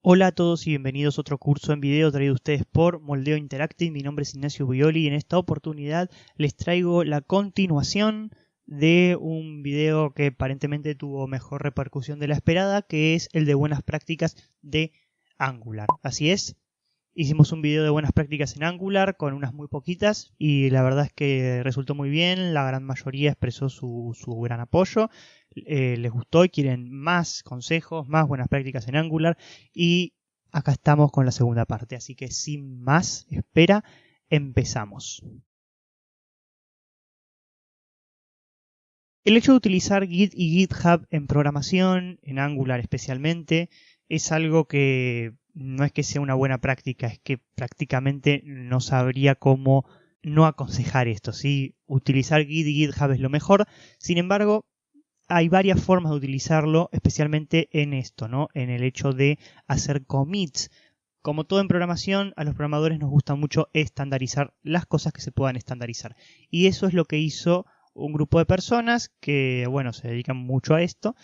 Hola a todos y bienvenidos a otro curso en video traído a ustedes por Moldeo Interactive. Mi nombre es Ignacio Violi y en esta oportunidad les traigo la continuación de un video que aparentemente tuvo mejor repercusión de la esperada, que es el de buenas prácticas de Angular. Así es, hicimos un video de buenas prácticas en Angular con unas muy poquitas y la verdad es que resultó muy bien, la gran mayoría expresó su gran apoyo. Les gustó y quieren más consejos, más buenas prácticas en Angular y acá estamos con la segunda parte, así que sin más espera, empezamos. El hecho de utilizar Git y GitHub en programación, en Angular especialmente, es algo que no es que sea una buena práctica, es que prácticamente no sabría cómo no aconsejar esto, ¿sí? Utilizar Git y GitHub es lo mejor, sin embargo, hay varias formas de utilizarlo, especialmente en esto, ¿no? En el hecho de hacer commits. Como todo en programación, a los programadores nos gusta mucho estandarizar las cosas que se puedan estandarizar. Y eso es lo que hizo un grupo de personas que, bueno, se dedican mucho a esto,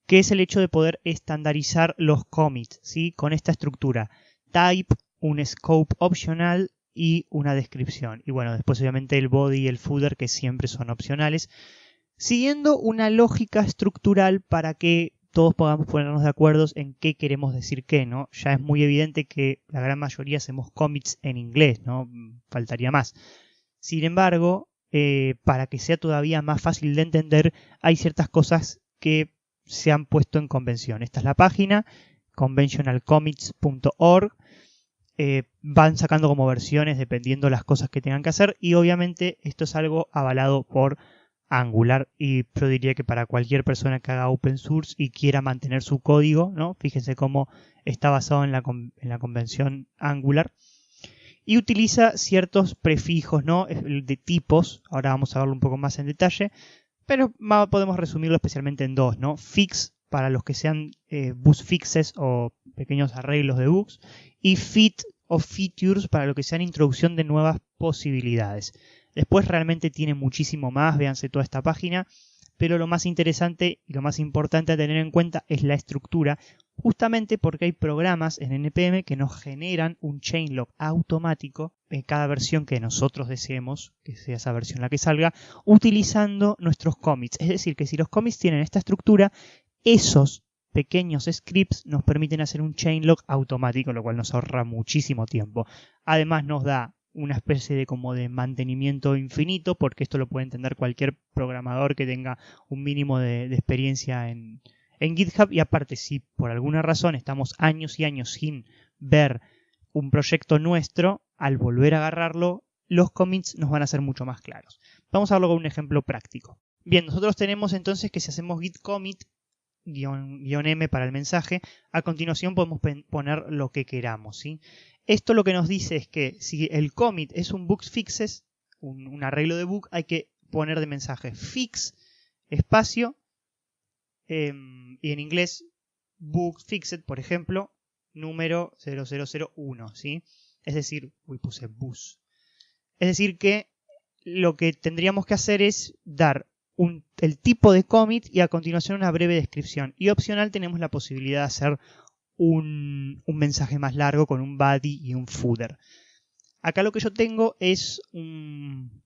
que es el hecho de poder estandarizar los commits, ¿sí? Con esta estructura. Type, un scope opcional y una descripción. Y bueno, después obviamente el body y el footer, que siempre son opcionales, siguiendo una lógica estructural para que todos podamos ponernos de acuerdo en qué queremos decir qué, ¿no? Ya es muy evidente que la gran mayoría hacemos commits en inglés, ¿no? Faltaría más. Sin embargo, para que sea todavía más fácil de entender, hay ciertas cosas que se han puesto en convención. Esta es la página, conventionalcommits.org. Van sacando como versiones dependiendo las cosas que tengan que hacer y obviamente esto es algo avalado por Angular, y yo diría que para cualquier persona que haga open source y quiera mantener su código, ¿no? Fíjense cómo está basado en la convención Angular y utiliza ciertos prefijos, ¿no? De tipos. Ahora vamos a verlo un poco más en detalle, pero podemos resumirlo especialmente en dos, ¿no? Fix para los que sean bug fixes o pequeños arreglos de bugs, y fit o features para lo que sean introducción de nuevas posibilidades. Después realmente tiene muchísimo más, véanse toda esta página, pero lo más interesante y lo más importante a tener en cuenta es la estructura, justamente porque hay programas en NPM que nos generan un chainlog automático en cada versión que nosotros deseemos, que sea esa versión la que salga, utilizando nuestros commits. Es decir, que si los commits tienen esta estructura, esos pequeños scripts nos permiten hacer un chainlog automático, lo cual nos ahorra muchísimo tiempo. Además nos da una especie de como de mantenimiento infinito, porque esto lo puede entender cualquier programador que tenga un mínimo de experiencia en GitHub, y aparte si por alguna razón estamos años y años sin ver un proyecto nuestro, al volver a agarrarlo, los commits nos van a ser mucho más claros. Vamos a verlo con un ejemplo práctico. Bien, nosotros tenemos entonces que si hacemos git commit -m para el mensaje, a continuación podemos poner lo que queramos, ¿sí? Esto lo que nos dice es que si el commit es un bug fixes, un arreglo de bug, hay que poner de mensaje fix, espacio, y en inglés bug fixed, por ejemplo, número 0001, ¿sí? Es decir, puse bus. Es decir que lo que tendríamos que hacer es dar el tipo de commit y a continuación una breve descripción. Y opcional tenemos la posibilidad de hacer un mensaje más largo con un body y un footer. Acá lo que yo tengo es un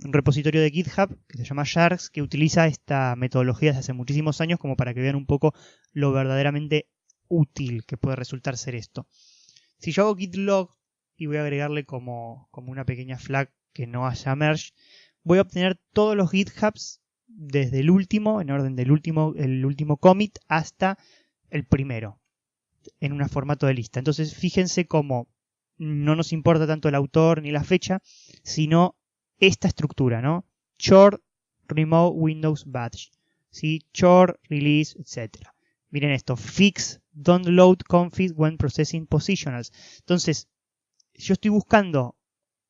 repositorio de GitHub que se llama Sharks, que utiliza esta metodología desde hace muchísimos años, como para que vean un poco lo verdaderamente útil que puede resultar ser esto. Si yo hago git log y voy a agregarle como una pequeña flag que no haya merge, voy a obtener todos los GitHubs desde el último, en orden del último commit hasta el primero, en un formato de lista. Entonces fíjense cómo no nos importa tanto el autor ni la fecha, sino esta estructura, ¿no? Short, remove Windows badge, ¿sí? Short, release, etc. Miren esto, fix, don't load config when processing positionals. Entonces, yo estoy buscando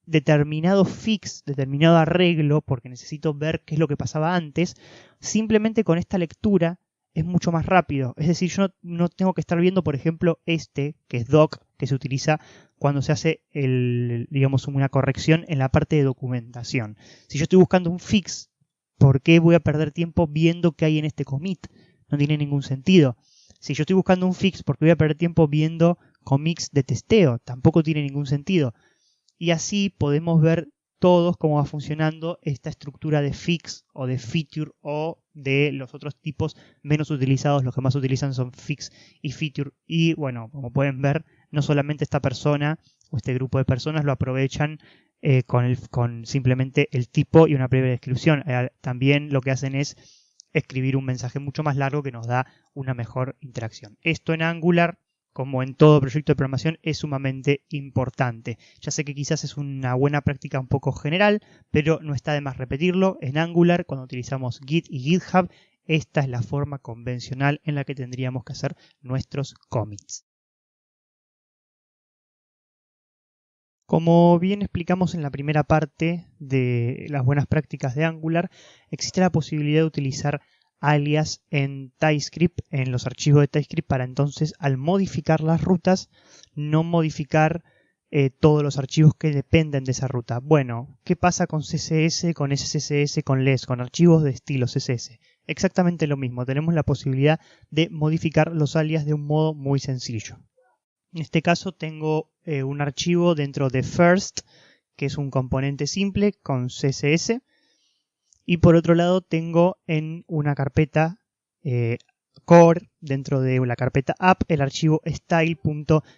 determinado fix, determinado arreglo, porque necesito ver qué es lo que pasaba antes, simplemente con esta lectura es mucho más rápido. Es decir, yo no tengo que estar viendo, por ejemplo, que es doc, que se utiliza cuando se hace digamos, una corrección en la parte de documentación. Si yo estoy buscando un fix, ¿por qué voy a perder tiempo viendo qué hay en este commit? No tiene ningún sentido. Si yo estoy buscando un fix, porque voy a perder tiempo viendo comics de testeo, tampoco tiene ningún sentido. Y así podemos ver todos cómo va funcionando esta estructura de fix o de feature o de los otros tipos menos utilizados. Los que más utilizan son fix y feature. Y bueno, como pueden ver, no solamente esta persona o este grupo de personas lo aprovechan con simplemente el tipo y una breve descripción. También lo que hacen es escribir un mensaje mucho más largo que nos da una mejor interacción. Esto en Angular, como en todo proyecto de programación, es sumamente importante. Ya sé que quizás es una buena práctica un poco general, pero no está de más repetirlo. En Angular, cuando utilizamos Git y GitHub, esta es la forma convencional en la que tendríamos que hacer nuestros commits. Como bien explicamos en la primera parte de las buenas prácticas de Angular, existe la posibilidad de utilizar alias en TypeScript, en los archivos de TypeScript, para entonces, al modificar las rutas, no modificar todos los archivos que dependen de esa ruta. Bueno, ¿qué pasa con CSS, con SCSS, con LESS, con archivos de estilo CSS? Exactamente lo mismo, tenemos la posibilidad de modificar los alias de un modo muy sencillo. En este caso tengo un archivo dentro de first, que es un componente simple con CSS. Y por otro lado tengo en una carpeta core, dentro de la carpeta app, el archivo style.scss,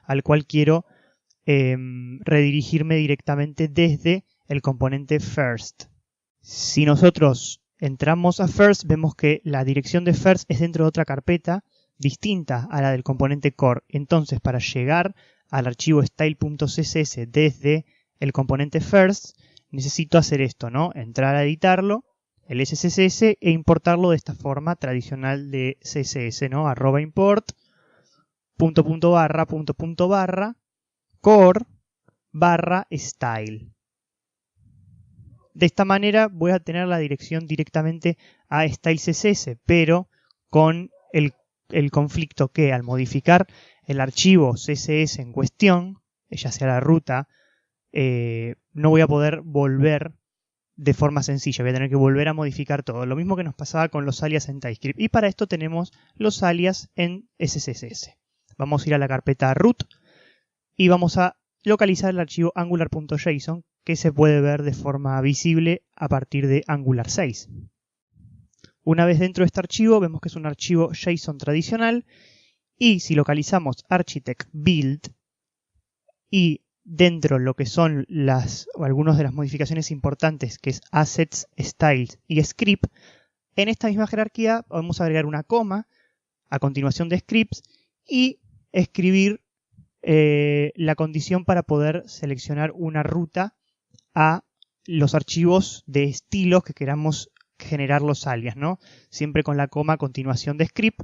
al cual quiero redirigirme directamente desde el componente first. Si nosotros entramos a first, vemos que la dirección de first es dentro de otra carpeta distinta a la del componente core. Entonces, para llegar al archivo style.css desde el componente first, necesito hacer esto, ¿no? Entrar a editarlo, el SCSS, e importarlo de esta forma tradicional de CSS, ¿no? @import, ..barra, core, /style. De esta manera voy a tener la dirección directamente a style CSS, pero con el conflicto que al modificar el archivo CSS en cuestión, ya sea la ruta, no voy a poder volver de forma sencilla, voy a tener que volver a modificar todo. Lo mismo que nos pasaba con los alias en TypeScript. Y para esto tenemos los alias en SCSS. Vamos a ir a la carpeta root y vamos a localizar el archivo angular.json, que se puede ver de forma visible a partir de Angular 6. Una vez dentro de este archivo, vemos que es un archivo JSON tradicional, y si localizamos architect build y dentro lo que son algunas de las modificaciones importantes, que es assets, styles y script, en esta misma jerarquía vamos a agregar una coma a continuación de scripts y escribir la condición para poder seleccionar una ruta a los archivos de estilos que queramos generar los alias, ¿no? Siempre con la coma a continuación de script,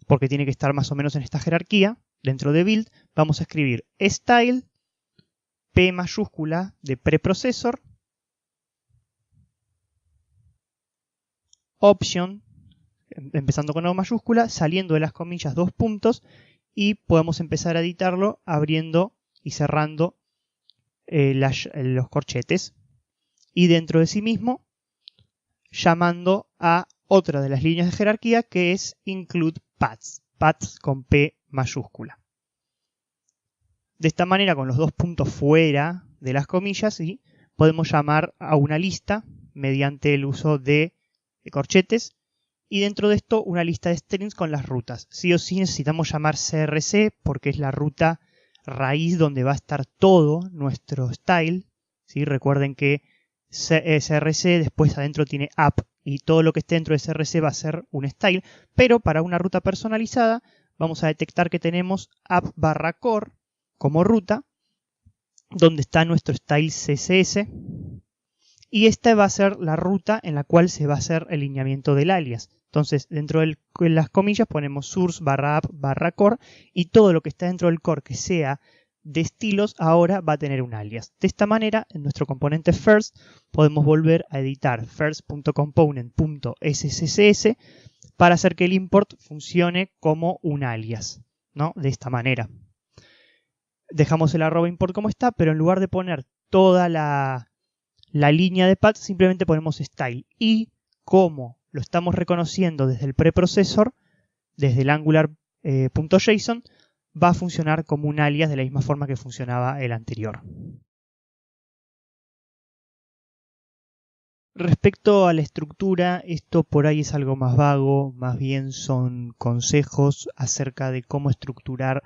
porque tiene que estar más o menos en esta jerarquía. Dentro de build vamos a escribir style, P mayúscula de preprocessor, option, empezando con O mayúscula, saliendo de las comillas 2 puntos, y podemos empezar a editarlo abriendo y cerrando los corchetes. Y dentro de sí mismo, llamando a otra de las líneas de jerarquía, que es include paths, paths con P mayúscula. De esta manera, con los 2 puntos fuera de las comillas, ¿sí?, podemos llamar a una lista mediante el uso de corchetes, y dentro de esto una lista de strings con las rutas. Sí o sí necesitamos llamar CRC porque es la ruta raíz donde va a estar todo nuestro style, ¿sí? Recuerden que CRC después adentro tiene app, y todo lo que esté dentro de CRC va a ser un style, pero para una ruta personalizada vamos a detectar que tenemos app/core como ruta, donde está nuestro style CSS, y esta va a ser la ruta en la cual se va a hacer el lineamiento del alias. Entonces, dentro de las comillas ponemos source/app/core, y todo lo que está dentro del core que sea de estilos ahora va a tener un alias. De esta manera, en nuestro componente first podemos volver a editar first.component.scss para hacer que el import funcione como un alias, ¿no? De esta manera. Dejamos el @import como está, pero en lugar de poner toda la línea de path, simplemente ponemos style. Y como lo estamos reconociendo desde el preprocessor, desde el Angular.json va a funcionar como un alias de la misma forma que funcionaba el anterior. Respecto a la estructura, esto por ahí es algo más vago, más bien son consejos acerca de cómo estructurar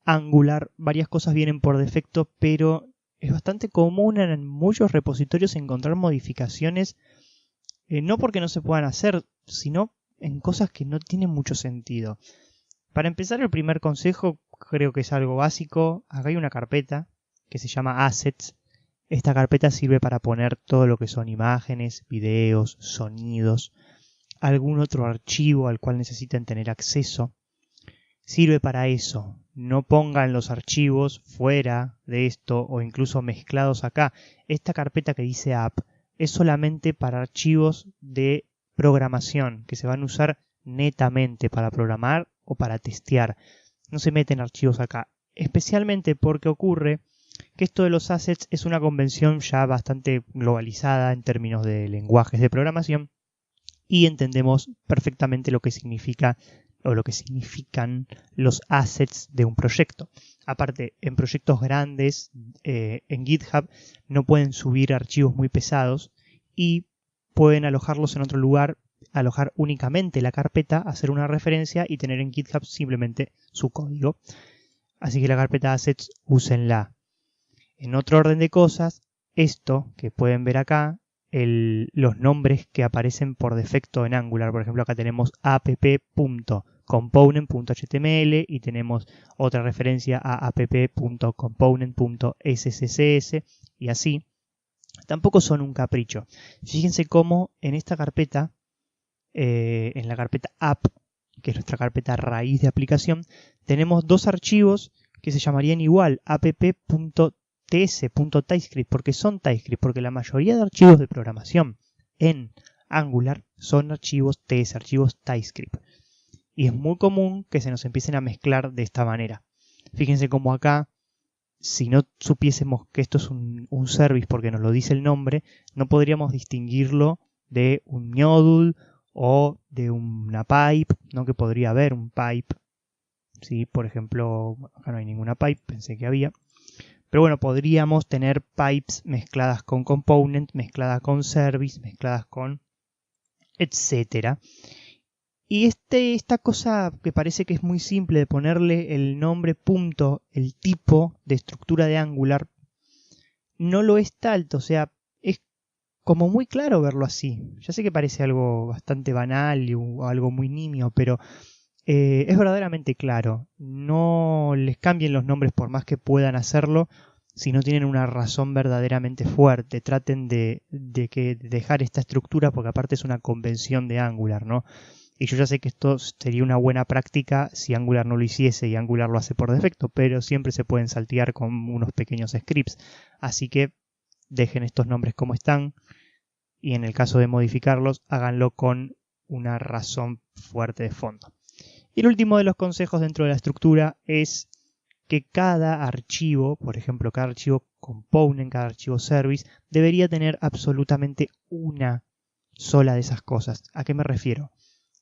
Angular. Varias cosas vienen por defecto, pero es bastante común en muchos repositorios encontrar modificaciones, no porque no se puedan hacer, sino en cosas que no tienen mucho sentido. Para empezar, el primer consejo creo que es algo básico. Acá hay una carpeta que se llama Assets. Esta carpeta sirve para poner todo lo que son imágenes, videos, sonidos, algún otro archivo al cual necesiten tener acceso. Sirve para eso. No pongan los archivos fuera de esto o incluso mezclados acá. Esta carpeta que dice app es solamente para archivos de programación que se van a usar netamente para programar o para testear. No se meten archivos acá. Especialmente porque ocurre que esto de los assets es una convención ya bastante globalizada en términos de lenguajes de programación y entendemos perfectamente lo que significa o lo que significan los assets de un proyecto. Aparte, en proyectos grandes en GitHub no pueden subir archivos muy pesados y pueden alojarlos en otro lugar, alojar únicamente la carpeta, hacer una referencia y tener en GitHub simplemente su código. Así que la carpeta assets, úsenla. En otro orden de cosas, esto que pueden ver acá, los nombres que aparecen por defecto en Angular. Por ejemplo, acá tenemos app.component.html y tenemos otra referencia a app.component.sccss y así. Tampoco son un capricho. Fíjense cómo en esta carpeta, en la carpeta app, que es nuestra carpeta raíz de aplicación, tenemos dos archivos que se llamarían igual, app.ts.TypeScript, porque son TypeScript, porque la mayoría de archivos de programación en Angular son archivos TS, archivos TypeScript. Y es muy común que se nos empiecen a mezclar de esta manera. Fíjense cómo acá, si no supiésemos que esto es un service porque nos lo dice el nombre, no podríamos distinguirlo de un module o de una pipe, ¿no? Que podría haber un pipe. ¿Sí? Por ejemplo, acá no hay ninguna pipe, pensé que había. Pero bueno, podríamos tener pipes mezcladas con component, mezcladas con service, mezcladas con etcétera. Y esta cosa que parece que es muy simple de ponerle el nombre punto, el tipo de estructura de Angular, no lo es tanto, o sea, es como muy claro verlo así. Ya sé que parece algo bastante banal o algo muy nimio, pero es verdaderamente claro. No les cambien los nombres por más que puedan hacerlo si no tienen una razón verdaderamente fuerte. Traten de dejar esta estructura porque aparte es una convención de Angular, ¿no? Y yo ya sé que esto sería una buena práctica si Angular no lo hiciese y Angular lo hace por defecto, pero siempre se pueden saltear con unos pequeños scripts. Así que dejen estos nombres como están y en el caso de modificarlos, háganlo con una razón fuerte de fondo. Y el último de los consejos dentro de la estructura es que cada archivo, por ejemplo, cada archivo component, cada archivo service, debería tener absolutamente una sola de esas cosas. ¿A qué me refiero?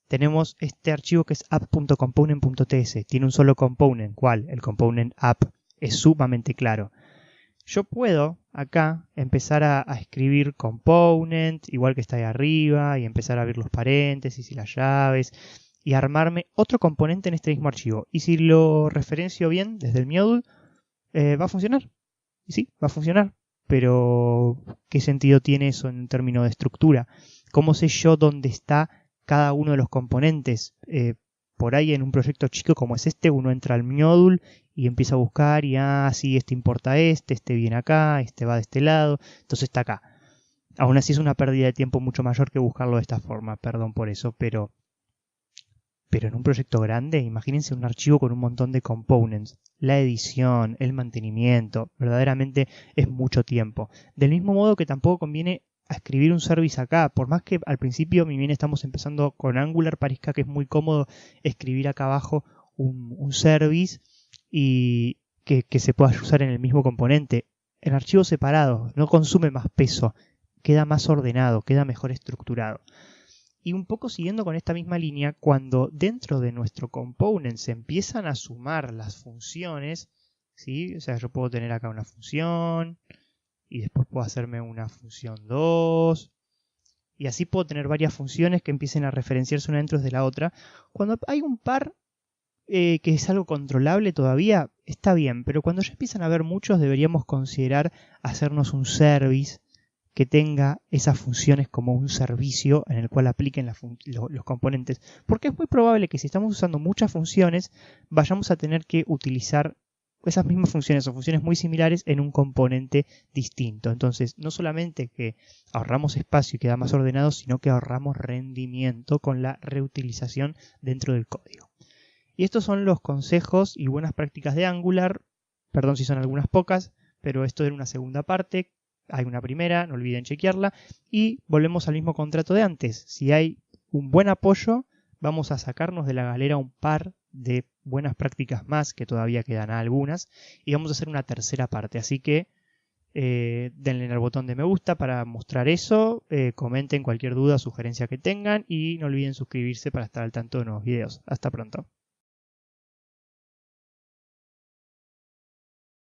Tenemos este archivo que es app.component.ts. Tiene un solo component. ¿Cuál? El component app. Es sumamente claro. Yo puedo acá empezar a escribir component, igual que está ahí arriba, y empezar a abrir los paréntesis y las llaves, y armarme otro componente en este mismo archivo. Y si lo referencio bien desde el module, va a funcionar. Y sí, va a funcionar. Pero, ¿qué sentido tiene eso en términos de estructura? ¿Cómo sé yo dónde está cada uno de los componentes? Por ahí en un proyecto chico como es este, uno entra al module y empieza a buscar y sí, este importa este viene acá, este va de este lado, entonces está acá. Aún así es una pérdida de tiempo mucho mayor que buscarlo de esta forma, perdón por eso, pero en un proyecto grande, imagínense un archivo con un montón de components, la edición, el mantenimiento, verdaderamente es mucho tiempo. Del mismo modo que tampoco conviene a escribir un service acá, por más que al principio, ni bien estamos empezando con Angular, parezca que es muy cómodo escribir acá abajo un service y que se pueda usar en el mismo componente. En archivos separados, no consume más peso, queda más ordenado, queda mejor estructurado. Y un poco siguiendo con esta misma línea, cuando dentro de nuestro component se empiezan a sumar las funciones, ¿sí? O sea, yo puedo tener acá una función y después puedo hacerme una función 2 y así puedo tener varias funciones que empiecen a referenciarse una dentro de la otra. Cuando hay un par que es algo controlable todavía, está bien, pero cuando ya empiezan a haber muchos deberíamos considerar hacernos un service que tenga esas funciones como un servicio en el cual apliquen los componentes, porque es muy probable que si estamos usando muchas funciones vayamos a tener que utilizar esas mismas funciones o funciones muy similares en un componente distinto. Entonces, no solamente que ahorramos espacio y queda más ordenado, sino que ahorramos rendimiento con la reutilización dentro del código. Y estos son los consejos y buenas prácticas de Angular. Perdón si son algunas pocas, pero esto era una segunda parte. Hay una primera, no olviden chequearla. Y volvemos al mismo contrato de antes. Si hay un buen apoyo, vamos a sacarnos de la galera un par de buenas prácticas más, que todavía quedan algunas, y vamos a hacer una tercera parte. Así que denle al botón de me gusta para mostrar eso, comenten cualquier duda o sugerencia que tengan y no olviden suscribirse para estar al tanto de nuevos videos. Hasta pronto.